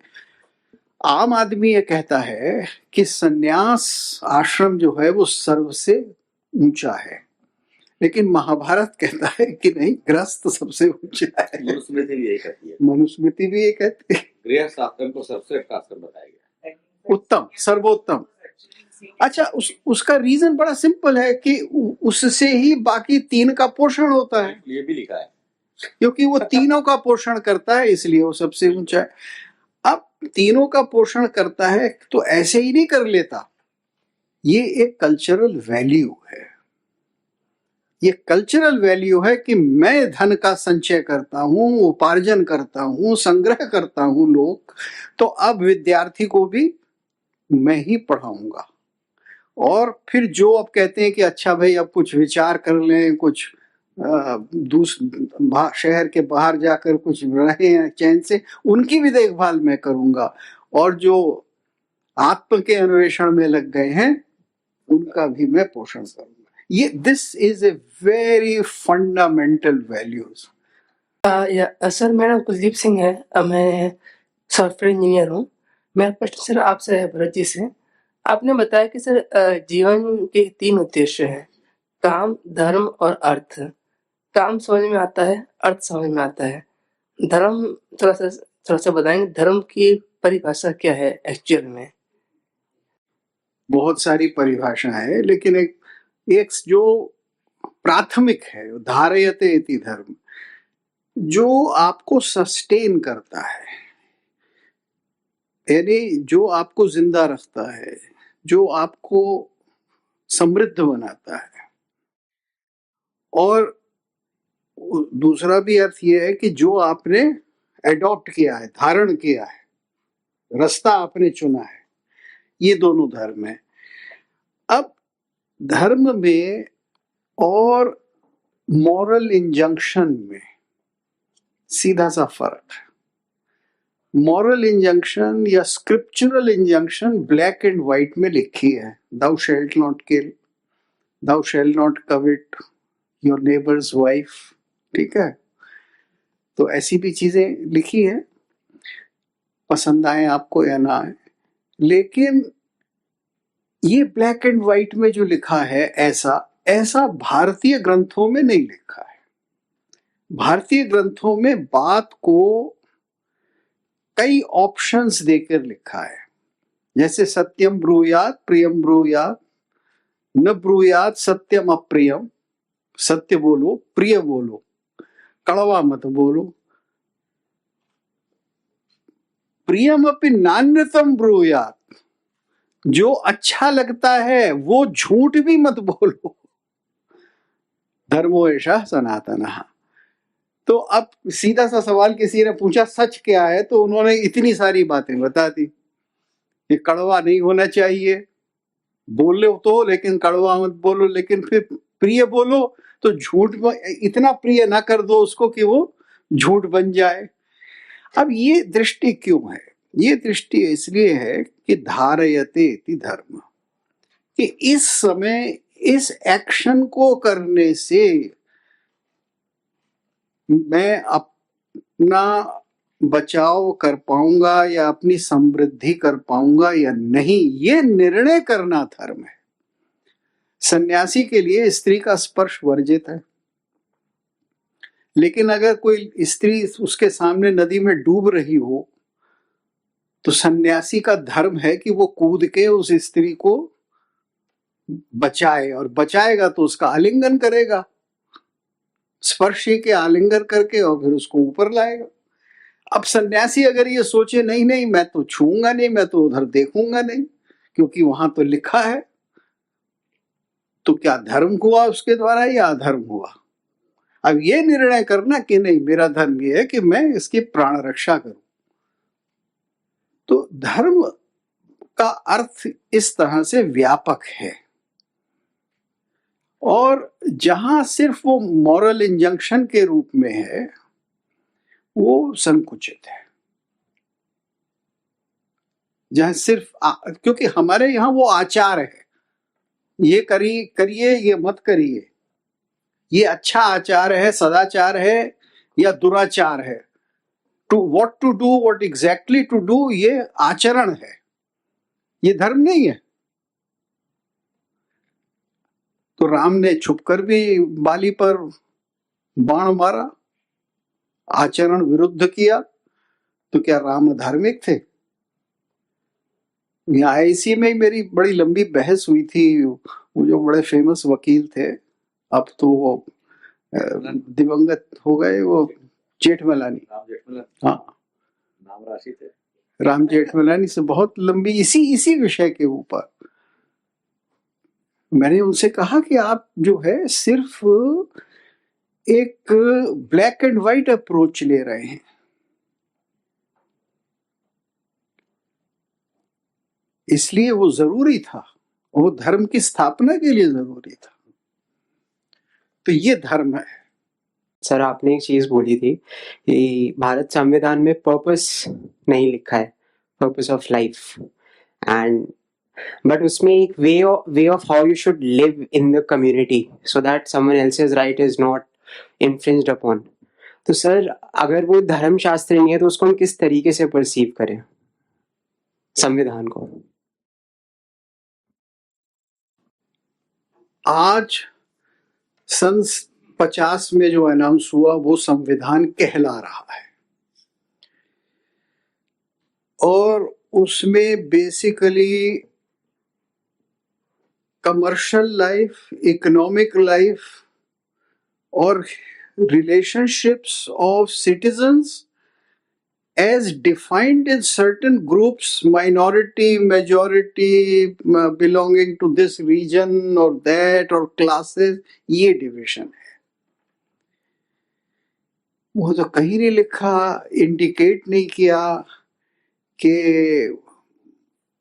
A: आम आदमी ये कहता है कि सन्यास आश्रम जो है वो सर्व से ऊंचा है, लेकिन महाभारत कहता है कि नहीं, गृहस्थ सबसे ऊंचा है.
B: मनुस्मृति भी यही कहती है.
A: मनुस्मृति भी ये कहती है.
B: गृहस्थ आश्रम को सबसे खासकर बताया गया,
A: उत्तम, सर्वोत्तम. अच्छा, उसका रीजन बड़ा सिंपल है कि उससे ही बाकी तीन का पोषण होता है.
B: ये भी लिखा है,
A: क्योंकि वो तीनों का पोषण करता है, इसलिए वो सबसे ऊंचा है. अब तीनों का पोषण करता है तो ऐसे ही नहीं कर लेता. ये एक कल्चरल वैल्यू है. ये कल्चरल वैल्यू है कि मैं धन का संचय करता हूं, उपार्जन करता हूं, संग्रह करता हूं लोग, तो अब विद्यार्थी को भी मैं ही पढ़ाऊंगा. और फिर जो अब कहते हैं कि अच्छा भाई अब कुछ विचार कर लें, कुछ शहर के बाहर जाकर कुछ रहें चैन से, उनकी भी देखभाल मैं करूंगा. और जो आत्म के अन्वेषण में लग गए हैं उनका भी मैं पोषण करूंगा. ये this is a very fundamental values.
C: Sir, मेरा नाम कुलदीप सिंह है. मैं सॉफ्टवेयर इंजीनियर हूँ. मेरा प्रश्न सर आपसे है, भरत जी से. आपने बताया कि सर जीवन के 3 उद्देश्य हैं, काम, धर्म और अर्थ. काम समझ में आता है, अर्थ समझ में आता है. धर्म थोड़ा सा बताएंगे, धर्म की परिभाषा क्या है एक्चुअल में?
A: बहुत सारी परिभाषा है, लेकिन एक जो प्राथमिक है, धारयते इति धर्म, जो आपको सस्टेन करता है, यानी जो आपको जिंदा रखता है, जो आपको समृद्ध बनाता है. और दूसरा भी अर्थ यह है कि जो आपने एडॉप्ट किया है, धारण किया है, रास्ता आपने चुना है. ये दोनों धर्म है. अब धर्म में और मॉरल इंजंक्शन में सीधा सा फर्क है. मॉरल इंजंक्शन या scriptural injunction black and white में लिखी है. Thou shalt not kill, thou shalt not covet your neighbour's wife. ठीक है, तो ऐसी भी चीजें लिखी हैं, पसंद आए आपको या ना आए. लेकिन ये ब्लैक एंड व्हाइट में जो लिखा है ऐसा भारतीय ग्रंथों में नहीं लिखा है. भारतीय ग्रंथों में बात को कई ऑप्शंस देकर लिखा है. जैसे सत्यम ब्रूयात प्रियम ब्रूयात, न ब्रूयात सत्यम अप्रियम. सत्य बोलो, प्रिय बोलो, कड़वा मत बोलो. प्रियम अपि नान्यतम ब्रूयात, जो अच्छा लगता है वो झूठ भी मत बोलो. धर्मो एषः सनातनः। तो अब सीधा सा सवाल किसी ने पूछा सच क्या है, तो उन्होंने इतनी सारी बातें बता दी कि कड़वा नहीं होना चाहिए, बोलो तो लेकिन कड़वा मत बोलो, लेकिन फिर प्रिय बोलो तो झूठ इतना प्रिय ना कर दो उसको कि वो झूठ बन जाए। अब ये दृष्टि क्यों है? ये दृष्टि इसलिए है कि धारयते इति धर्म, कि इस समय इस एक्शन को करने से मैं अपना बचाव कर पाऊंगा या अपनी समृद्धि कर पाऊंगा या नहीं, ये निर्णय करना धर्म है। सन्यासी के लिए स्त्री का स्पर्श वर्जित है, लेकिन अगर कोई स्त्री उसके सामने नदी में डूब रही हो तो सन्यासी का धर्म है कि वो कूद के उस स्त्री को बचाए, और बचाएगा तो उसका आलिंगन करेगा, स्पर्श के आलिंगन करके, और फिर उसको ऊपर लाएगा। अब सन्यासी अगर ये सोचे नहीं नहीं मैं तो छूऊंगा नहीं, मैं तो उधर देखूंगा नहीं क्योंकि वहां तो लिखा है, तो क्या धर्म हुआ उसके द्वारा या अधर्म हुआ? अब ये निर्णय करना कि नहीं, मेरा धर्म ये है कि मैं इसकी प्राण रक्षा करूं। तो धर्म का अर्थ इस तरह से व्यापक है, और जहां सिर्फ वो मॉरल इंजंक्शन के रूप में है वो संकुचित है। जहां सिर्फ क्योंकि हमारे यहाँ वो आचार है, ये करिए ये मत करिए, ये अच्छा आचार है, सदाचार है या दुराचार है, what to do, what exactly to do, ये आचरण है, ये धर्म नहीं है। तो राम ने छुपकर भी बाली पर बाण मारा, आचरण विरुद्ध किया, तो क्या राम धार्मिक थे? यहाँ आईसी में मेरी बड़ी लंबी बहस हुई थी, वो जो बड़े फेमस वकील थे, अब तो वो दिवंगत हो गए, वो जेठमलानी, हाँ राम जेठमलानी से बहुत लंबी इसी विषय के ऊपर मैंने उनसे कहा कि आप जो है सिर्फ एक ब्लैक एंड व्हाइट अप्रोच ले रहे हैं, इसलिए वो जरूरी था, वो धर्म की स्थापना के लिए जरूरी था। तो ये धर्म है।
D: सर आपने एक चीज बोली थी कि भारत संविधान में पर्पस नहीं लिखा है, purpose of life, and but उसमें एक way of how you should live in the community so that someone else's right is not infringed upon. तो सर अगर वो धर्म शास्त्र नहीं है तो उसको हम किस तरीके से परसीव करें संविधान को?
A: आज सन 50 में जो अनाउंस हुआ वो संविधान कहला रहा है, और उसमें basically commercial life, economic life और relationships of citizens as defined in certain groups, minority, majority, belonging to this region or that or classes, ये division है। वो तो कहीं नहीं लिखा, इंडिकेट नहीं किया कि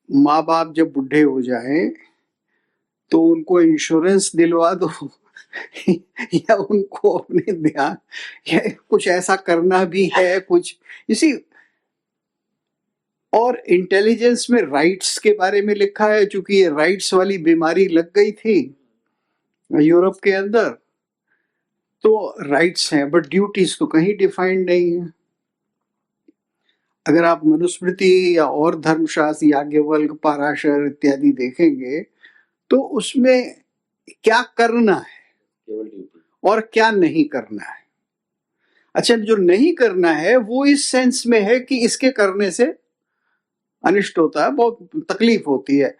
A: माँ बाप जब बुढ़े हो जाएं तो उनको इंश्योरेंस दिलवा दो या उनको अपने ध्यान या कुछ ऐसा करना भी है कुछ इसी। और इंटेलिजेंस में राइट्स के बारे में लिखा है, चूंकि ये राइट्स वाली बीमारी लग गई थी यूरोप के अंदर, तो राइट्स हैं बट ड्यूटीज तो कहीं डिफाइंड नहीं है। अगर आप मनुस्मृति या और धर्मशास्त्र याज्ञवल्क्य पाराशर इत्यादि देखेंगे तो उसमें क्या करना है और क्या नहीं करना है। अच्छा, जो नहीं करना है वो इस सेंस में है कि इसके करने से अनिष्ट होता है, बहुत तकलीफ होती है।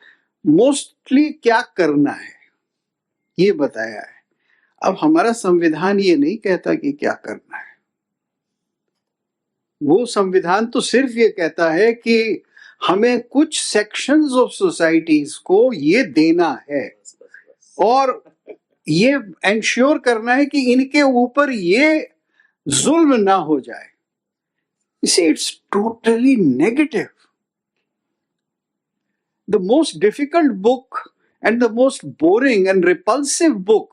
A: मोस्टली क्या करना है ये बताया है। अब हमारा संविधान ये नहीं कहता कि क्या करना है, वो संविधान तो सिर्फ ये कहता है कि हमें कुछ सेक्शंस ऑफ सोसाइटीज को ये देना है, और ये एंश्योर करना है कि इनके ऊपर ये जुल्म ना हो जाए. See, it's totally negative. The most difficult book and the most boring and repulsive book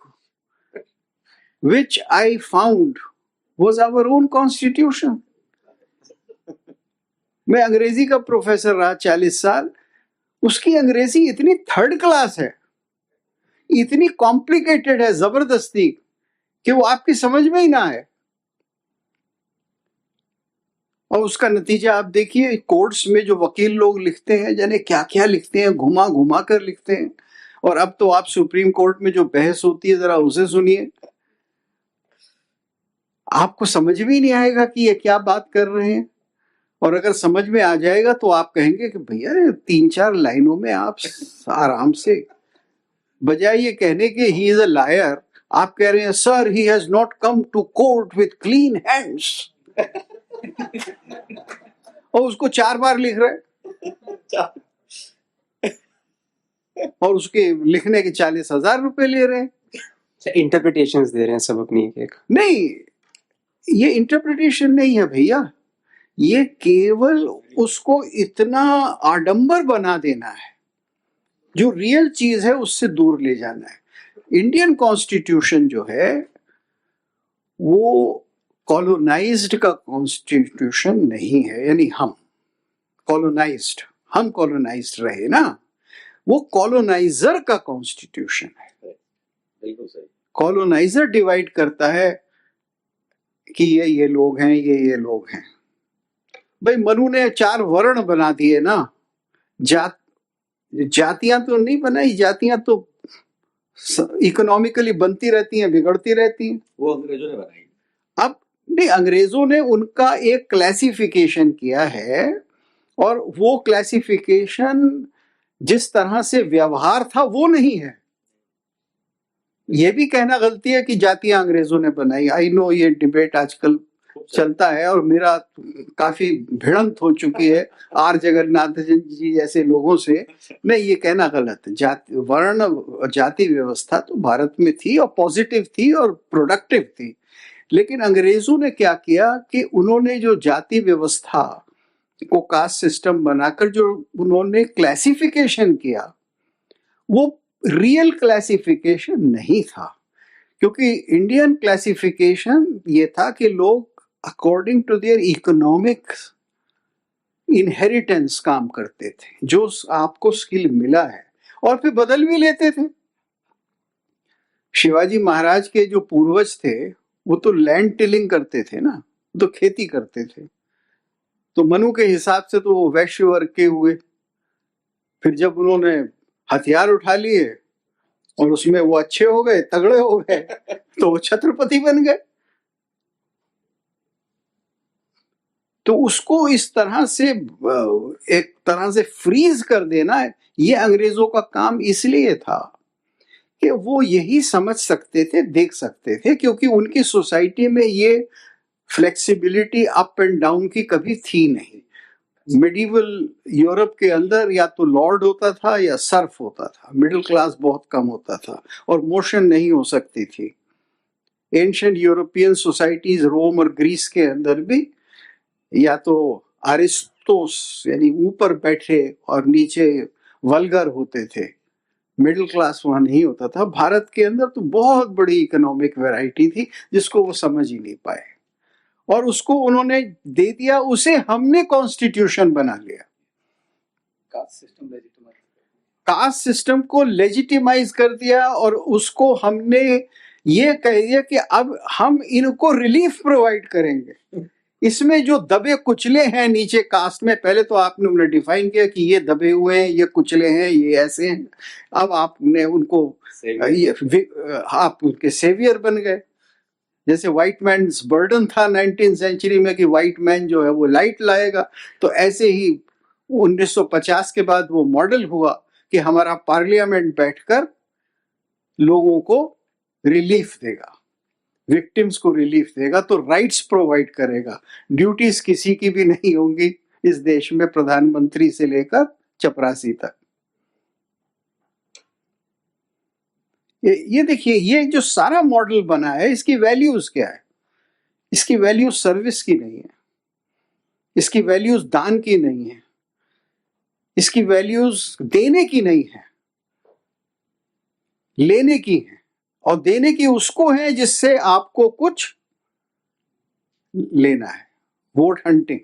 A: which I found was our own constitution. मैं अंग्रेजी का प्रोफेसर रहा 40 साल. उसकी अंग्रेजी इतनी थर्ड क्लास है, इतनी कॉम्प्लिकेटेड है जबरदस्ती कि वो आपकी समझ में ही ना आए. और उसका नतीजा आप देखिए, कोर्ट्स में जो वकील लोग लिखते हैं, जाने क्या क्या लिखते हैं, घुमा घुमा कर लिखते हैं. और अब तो आप सुप्रीम कोर्ट में जो बहस होती है, जरा उसे सुनिए, आपको समझ में ही नहीं आएगा कि ये क्या बात कर रहे हैं. और अगर समझ में आ जाएगा तो आप कहेंगे कि भैया 3-4 लाइनों में आप आराम से, बजाय ये कहने के ही इज अ लायर, आप कह रहे हैं sir he has not come to court with clean hands. और उसको 4 बार लिख रहे और उसके लिखने के 40,000 रुपए ले रहे हैं.
D: इंटरप्रिटेशंस दे रहे हैं सब अपनी एक.
A: नहीं, ये इंटरप्रिटेशन नहीं है भैया, ये केवल उसको इतना आडंबर बना देना है, जो रियल चीज है उससे दूर ले जाना है. इंडियन कॉन्स्टिट्यूशन जो है वो कॉलोनाइज्ड का कॉन्स्टिट्यूशन नहीं है. यानी हम कॉलोनाइज्ड रहे ना, वो कॉलोनाइजर का कॉन्स्टिट्यूशन है.
E: बिल्कुल सही.
A: कॉलोनाइजर डिवाइड करता है कि ये लोग हैं, ये लोग हैं. भाई मनु ने 4 वर्ण बना दिए ना, जातियां तो नहीं बनाई. जातियां तो इकोनॉमिकली बनती रहती हैं, बिगड़ती रहती हैं.
E: वो अंग्रेजों ने बनाई.
A: अब नहीं, अंग्रेजों ने उनका एक क्लासिफिकेशन किया है, और वो क्लासिफिकेशन जिस तरह से व्यवहार था वो नहीं है. ये भी कहना गलती है कि जातियां अंग्रेजों ने बनाई. आई नो ये डिबेट आजकल चलता है और मेरा काफी भिड़ंत हो चुकी है आर जगन्नाथ जी जैसे लोगों से. नहीं, ये कहना गलत है. जाति व्यवस्था तो भारत में थी और पॉजिटिव थी और प्रोडक्टिव थी. लेकिन अंग्रेजों ने क्या किया कि उन्होंने जो जाति व्यवस्था को कास्ट सिस्टम बनाकर जो उन्होंने क्लासिफिकेशन किया, वो रियल क्लासिफिकेशन नहीं था. क्योंकि इंडियन क्लासिफिकेशन ये था कि लोग according to their economic inheritance काम करते थे, जो आपको स्किल मिला है, और फिर बदल भी लेते थे. शिवाजी महाराज के जो पूर्वज थे वो तो लैंड टिलिंग करते थे ना, तो खेती करते थे. तो मनु के हिसाब से तो वो वैश्य वर्ग के हुए. फिर जब उन्होंने हथियार उठा लिए और उसमें वो अच्छे हो गए, तगड़े हो गए, तो वो छत्रपति बन गए. तो उसको इस तरह से एक तरह से फ्रीज कर देना है, ये अंग्रेजों का काम इसलिए था कि वो यही समझ सकते थे, देख सकते थे, क्योंकि उनकी सोसाइटी में ये फ्लेक्सिबिलिटी अप एंड डाउन की कभी थी नहीं. मिडिवल यूरोप के अंदर या तो लॉर्ड होता था या सर्फ होता था, मिडिल क्लास बहुत कम होता था, और मोशन नहीं हो सकती थी. एंशिएंट यूरोपियन सोसाइटीज रोम और ग्रीस के अंदर भी या तो अरिस्टोस यानी ऊपर बैठे और नीचे वल्गर होते थे, मिडिल क्लास वहां नहीं होता था. भारत के अंदर तो बहुत बड़ी इकोनॉमिक वैरायटी थी जिसको वो समझ ही नहीं पाए, और उसको उन्होंने दे दिया, उसे हमने कॉन्स्टिट्यूशन बना लिया. कास्ट सिस्टम को लेजिटिमाइज कर दिया, और उसको हमने ये कह दिया कि अब हम इनको रिलीफ प्रोवाइड करेंगे. इसमें जो दबे कुचले हैं नीचे कास्ट में, पहले तो आपने उन्हें डिफाइन किया कि ये दबे हुए हैं, ये कुचले हैं, ये ऐसे हैं. अब आपने उनको आप उनके सेवियर बन गए. जैसे व्हाइट मैन बर्डन था 19th सेंचुरी में कि व्हाइट मैन जो है वो लाइट लाएगा, तो ऐसे ही 1950 के बाद वो मॉडल हुआ कि हमारा पार्लियामेंट बैठकर लोगों को रिलीफ देगा, विक्टिम्स को रिलीफ देगा, तो राइट्स प्रोवाइड करेगा. ड्यूटीज किसी की भी नहीं होंगी इस देश में, प्रधानमंत्री से लेकर चपरासी तक. ये देखिए, ये जो सारा मॉडल बना है, इसकी वैल्यूज क्या है? इसकी वैल्यूज सर्विस की नहीं है, इसकी वैल्यूज दान की नहीं है, इसकी वैल्यूज देने की नहीं है, लेने की है। और देने की उसको है जिससे आपको कुछ लेना है। वोट हंटिंग,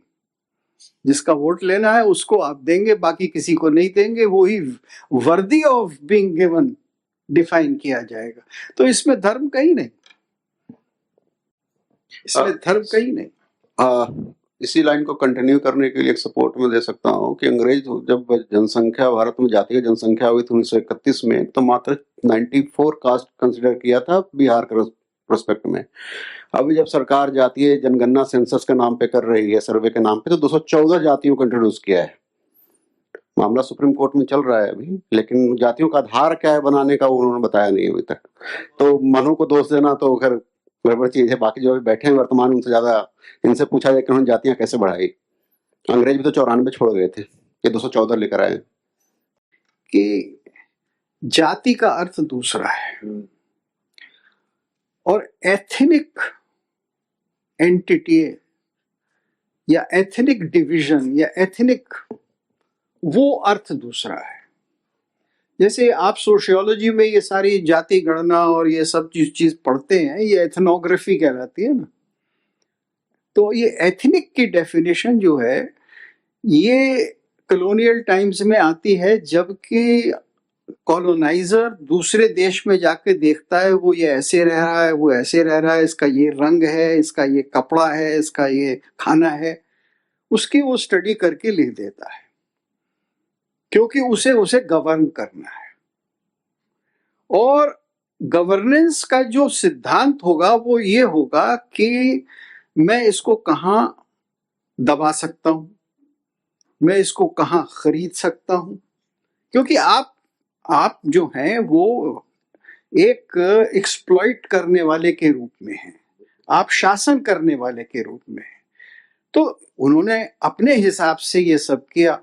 A: जिसका वोट लेना है उसको आप देंगे, बाकी किसी को नहीं देंगे, वो ही worthy of being given define किया जाएगा। तो इसमें धर्म कहीं नहीं, इसमें धर्म कहीं नहीं।
F: इसी लाइन को कंटिन्यू करने के लिए एक सपोर्ट में दे सकता हूँ कि अंग्रेज जब जनसंख्या भारत में जातीय जनसंख्या हुई थी 1931 में, तो मात्र 94 कास्ट कंसिडर किया था बिहार के प्रोस्पेक्ट में। अभी जब सरकार जातीय जनगणना सेंसस के नाम पे कर रही है, सर्वे के नाम पे, तो 214 जातियों को इंट्रोड्यूस किया है। मामला सुप्रीम कोर्ट में चल रहा है अभी, लेकिन जातियों का आधार क्या है बनाने का उन्होंने बताया नहीं अभी तक। तो मनु को दोष देना तो खैर गड़बड़ चीज है। बाकी जो अभी बैठे हैं वर्तमान, उनसे ज्यादा इनसे पूछा जाए कि उन्होंने जातियां कैसे बढ़ाई। अंग्रेज भी तो 94 छोड़ गए थे, ये 214 लेकर आए।
A: कि जाति का अर्थ दूसरा है, और एथनिक एंटिटी या एथनिक डिवीजन या एथनिक, वो अर्थ दूसरा है। जैसे आप सोशियोलॉजी में ये सारी जाति गणना और ये सब चीज पढ़ते हैं, ये एथनोग्राफी कहलाती है ना। तो ये एथनिक की डेफिनेशन जो है, ये कॉलोनियल टाइम्स में आती है, जबकि कॉलोनाइजर दूसरे देश में जाके देखता है, वो ये ऐसे रह रहा है, वो ऐसे रह रहा है, इसका ये रंग है, इसका ये कपड़ा है, इसका ये खाना है, उसकी वो स्टडी करके लिख देता है, क्योंकि उसे गवर्न करना है। और गवर्नेंस का जो सिद्धांत होगा वो ये होगा कि मैं इसको कहाँ दबा सकता हूँ, मैं इसको कहाँ खरीद सकता हूँ। क्योंकि आप जो हैं वो एक एक्सप्लॉइट करने वाले के रूप में हैं, आप शासन करने वाले के रूप में हैं। तो उन्होंने अपने हिसाब से ये सब किया।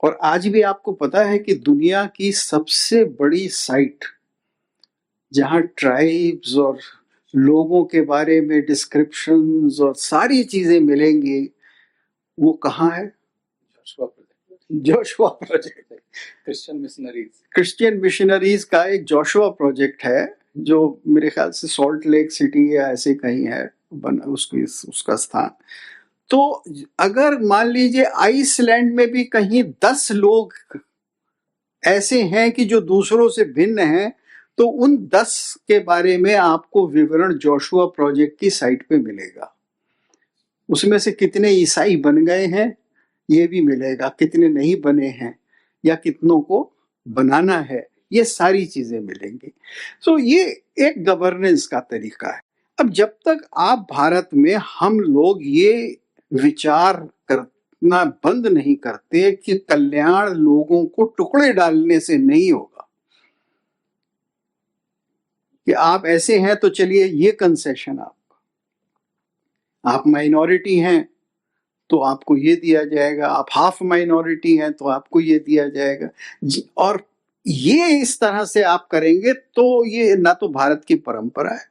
A: और आज भी आपको पता है कि दुनिया की सबसे बड़ी साइट जहाँ ट्राइब्स और लोगों के बारे में डिस्क्रिप्शंस और सारी चीजें मिलेंगी, वो कहाँ है? Joshua project. क्रिश्चियन मिशनरीज का एक जोशुआ प्रोजेक्ट है, जो मेरे ख्याल से सॉल्ट लेक सिटी या ऐसे कहीं है उसका स्थान। तो अगर मान लीजिए आइसलैंड में भी कहीं 10 लोग ऐसे हैं कि जो दूसरों से भिन्न हैं, तो उन 10 के बारे में आपको विवरण जोशुआ प्रोजेक्ट की साइट पे मिलेगा। उसमें से कितने ईसाई बन गए हैं ये भी मिलेगा, कितने नहीं बने हैं या कितनों को बनाना है, ये सारी चीजें मिलेंगी। सो ये एक गवर्नेंस का तरीका है। अब जब तक आप भारत में हम लोग ये विचार करना बंद नहीं करते कि कल्याण लोगों को टुकड़े डालने से नहीं होगा, कि आप ऐसे हैं तो चलिए ये कंसेशन आपका, आप माइनॉरिटी हैं तो आपको ये दिया जाएगा, आप हाफ माइनॉरिटी हैं तो आपको ये दिया जाएगा। और ये इस तरह से आप करेंगे तो ये ना तो भारत की परंपरा है,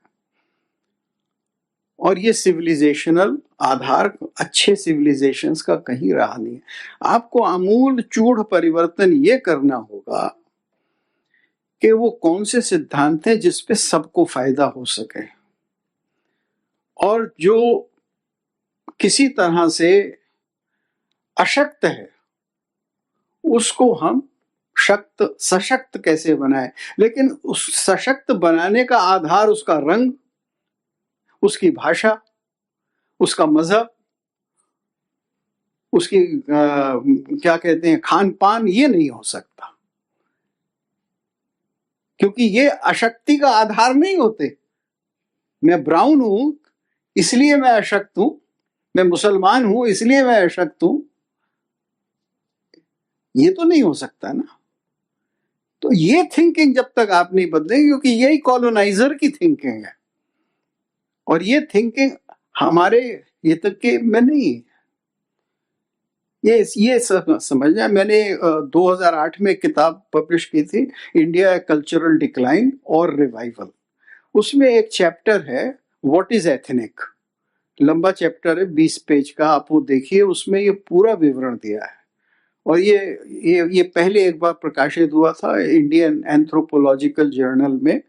A: और ये सिविलाइजेशनल आधार अच्छे सिविलाइजेशंस का कहीं रहा नहीं है। आपको आमूल चूड़ परिवर्तन ये करना होगा कि वो कौन से सिद्धांत हैं जिस पे सबको फायदा हो सके, और जो किसी तरह से अशक्त है उसको हम सशक्त कैसे बनाए। लेकिन उस सशक्त बनाने का आधार उसका रंग, उसकी भाषा, उसका मजहब, उसकी क्या कहते हैं खान पान, ये नहीं हो सकता, क्योंकि ये अशक्ति का आधार नहीं होते। मैं ब्राउन हूं इसलिए मैं अशक्त हूं, मैं मुसलमान हूं इसलिए मैं अशक्त हूं, ये तो नहीं हो सकता ना। तो ये थिंकिंग जब तक आप नहीं बदलेंगे, क्योंकि यही कॉलोनाइजर की थिंकिंग है, और ये थिंकिंग हमारे ये तक के में नहीं, ये समझना, मैंने 2008 में किताब पब्लिश की थी, इंडिया कल्चरल डिक्लाइन और रिवाइवल। उसमें एक चैप्टर है व्हाट इज एथनिक, लंबा चैप्टर है 20 पेज का, आप वो देखिए, उसमें ये पूरा विवरण दिया है। और ये पहले एक बार प्रकाशित हुआ था इंडियन एंथ्रोपोलॉजिकल जर्नल में,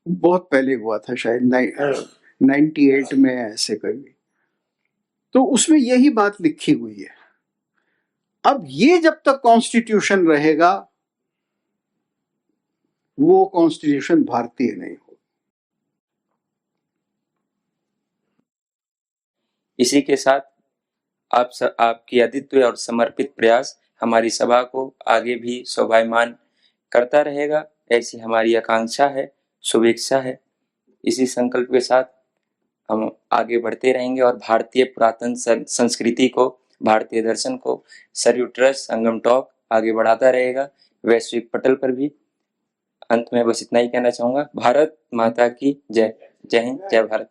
A: बहुत पहले हुआ था, शायद 98 में ऐसे कभी। तो उसमें यही बात लिखी हुई है। अब ये जब तक कॉन्स्टिट्यूशन रहेगा, वो कॉन्स्टिट्यूशन भारतीय नहीं हो।
G: इसी के साथ आपकी अद्वितीय और समर्पित प्रयास हमारी सभा को आगे भी शोभायमान करता रहेगा, ऐसी हमारी आकांक्षा है, शुभेच्छा है। इसी संकल्प के साथ हम आगे बढ़ते रहेंगे और भारतीय पुरातन संस्कृति को, भारतीय दर्शन को सरयू ट्रस्ट, संगम टॉक आगे बढ़ाता रहेगा वैश्विक पटल पर भी। अंत में बस इतना ही कहना चाहूँगा, भारत माता की जय। जय हिंद, जय भारत।